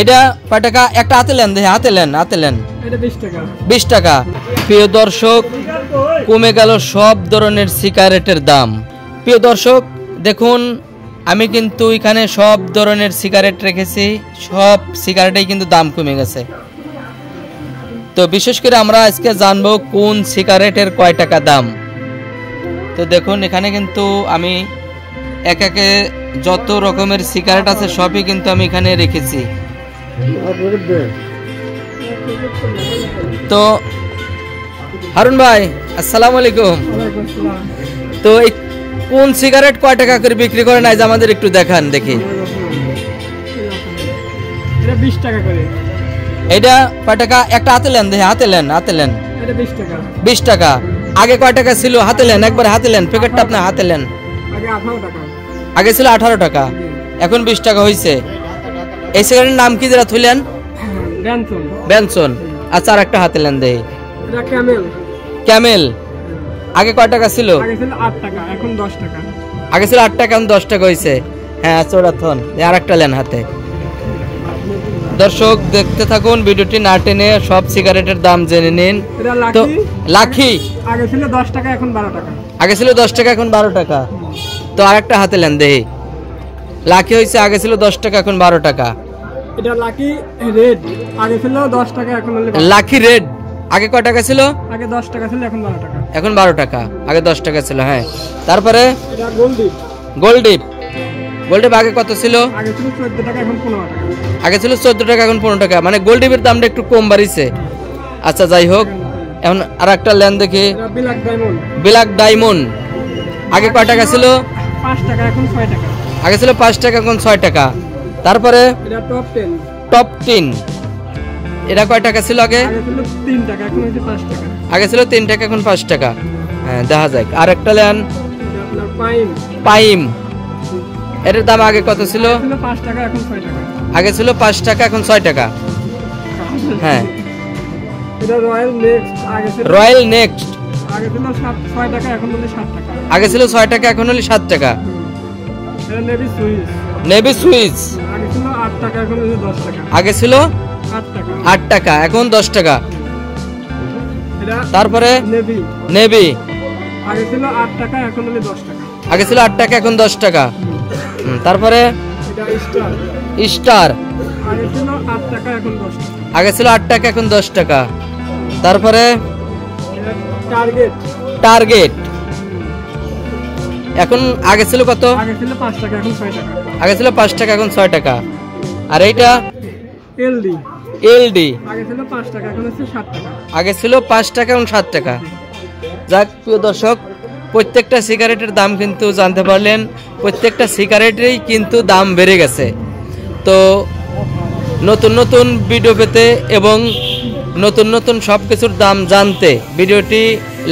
এটা কয় টাকা? একটা হাতে নেন, দেখে হাতে নেন, হাতে নেন। এটা 20 টাকা। 20 টাকা। প্রিয় দর্শক, কমে গেল সব ধরনের সিগারেটের দাম। প্রিয় দর্শক দেখুন, আমি কিন্তু এখানে সব ধরনের সিগারেট রেখেছি, সব সিগারেটেই কিন্তু দাম কমে গেছে। তো বিশেষ করে আমরা আজকে জানবো কোন সিগারেটের কয় টাকা দাম। তো দেখুন এখানে কিন্তু আমি একে যত রকমের সিগারেট আছে সবই কিন্তু আমি এখানে রেখেছি। তো হারুন ভাই আসসালামু আলাইকুম। তো এই কোন সিগারেট কয় টাকা করে বিক্রি করেন আজ আমাদের একটু দেখান দেখি। এটা 20 টাকা করে। এটা কয় টাকা? একটা হাতে নেন, দেখে হাতে নেন, হাতে নেন। এটা 20 টাকা। 20 টাকা। আগে কয় টাকা ছিল? হাতে নেন, একবার হাতে নেন, প্যাকেটটা আপনি হাতে নেন। আগে 18 টাকা। আগে ছিল 18 টাকা, এখন 20 টাকা হয়েছে। এই সিগারেটের নাম কি যেটা থইলেন? বেনসন। বেনসন। আচ্ছা আর একটা হাতে নেন দেখি। এটা ক্যামেল। ক্যামেল। আগে কয় টাকা ছিল? আগে ছিল 8 টাকা, এখন 10 টাকা। আগে ছিল 8 টাকা, এখন 10 টাকা হয়েছে। হ্যাঁ আচ্ছা ওটা থন, আর একটা নেন হাতে। দর্শক দেখতে থাকুন ভিডিওটি, না টেনে সব সিগারেটের দাম জেনে নিন। তো লাখি আগে ছিল 10 টাকা, এখন 12 টাকা। আগে ছিল 10 টাকা, এখন 12 টাকা। তো আরেকটা হাতে নেন দেখি। লাখি হয়েছে, আগে ছিল 10 টাকা, এখন 12 টাকা। এটা লাকি রেড। আগে ছিল 10 টাকা, এখন হলো লাকি রেড। আগে কয় টাকা ছিল? আগে 10 টাকা ছিল, এখন 12 টাকা। এখন 12 টাকা, আগে 10 টাকা ছিল। হ্যাঁ তারপরে এটা গোল্ডি। গোল্ডিপ। গোল্ডিপ আগে কত ছিল? আগে ছিল 14 টাকা, এখন 15 টাকা। আগে ছিল 14 টাকা, এখন 15 টাকা, মানে গোল্ডিপের দামটা একটু কম বাড়িছে। আচ্ছা যাই হোক, এখন আর একটা লেন দেখি। এটা ব্ল্যাক ডায়মন্ড। Black diamond. আগে কয় টাকা ছিল? 5 টাকা, এখন 6 টাকা। আগে ছিল 5 টাকা, এখন 6 টাকা। তারপরে এটা টপ 10। টপ 10। এটা কয় টাকা ছিল আগে? আগে ছিল 3 টাকা, এখন হয়েছে 5 টাকা। আগে ছিল 3 টাকা, এখন 5 টাকা। হ্যাঁ দেখা যাক। আর একটা লেন এটা আপনার পাইম। পাইম। এটার দাম আগে কত ছিল? ছিল 5 টাকা, এখন 6 টাকা। আগে ছিল 5 টাকা, এখন 6 টাকা। হ্যাঁ এটা রয়্যাল নেক্সট। আগে ছিল রয়্যাল নেক্সট। আগে ছিল 6 টাকা, এখন হলো 7 টাকা। আগে ছিল 6 টাকা, এখন হলো 7 টাকা। এটা নেভি সুইস। Navy Swiss. আগে ছিল 8 টাকা, এখন হলো 10 টাকা। আগে ছিল 8 টাকা। 8 টাকা, এখন 10 টাকা। এটা তারপরে নেভি। নেভি। আগে ছিল 8 টাকা, এখন হলো 10 টাকা। আগে ছিল 8 টাকা, এখন 10 টাকা। তারপরে এটা স্টার। স্টার। আগে ছিল 8 টাকা, এখন 10 টাকা। আগে ছিল 8 টাকা, এখন 10 টাকা। তারপরে এটা টার্গেট। টার্গেট। এখন আগে ছিল কত? আগে ছিল 5 টাকা, এখন 6 টাকা। আগে ছিল 5 টাকা, এখন 6 টাকা। আর এইটা এলডি। এলডি। আগে ছিল 5 টাকা, এখন হচ্ছে 7 টাকা। আগে ছিল 5 টাকা, এখন 7 টাকা। যাক প্রিয় দর্শক, প্রত্যেকটা সিগারেটের দাম কিন্তু জানতে পারলেন। প্রত্যেকটা সিগারেটেরই কিন্তু দাম বেড়ে গেছে। তো নতুন নতুন ভিডিও পেতে এবং নতুন নতুন সব কিছুর দাম জানতে ভিডিওটি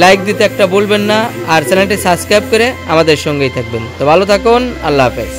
লাইক দিতে একটা বলবেন না, আর চ্যানেলটি সাবস্ক্রাইব করে আমাদের সঙ্গেই থাকবেন। তো ভালো থাকুন, আল্লাহ হাফেজ।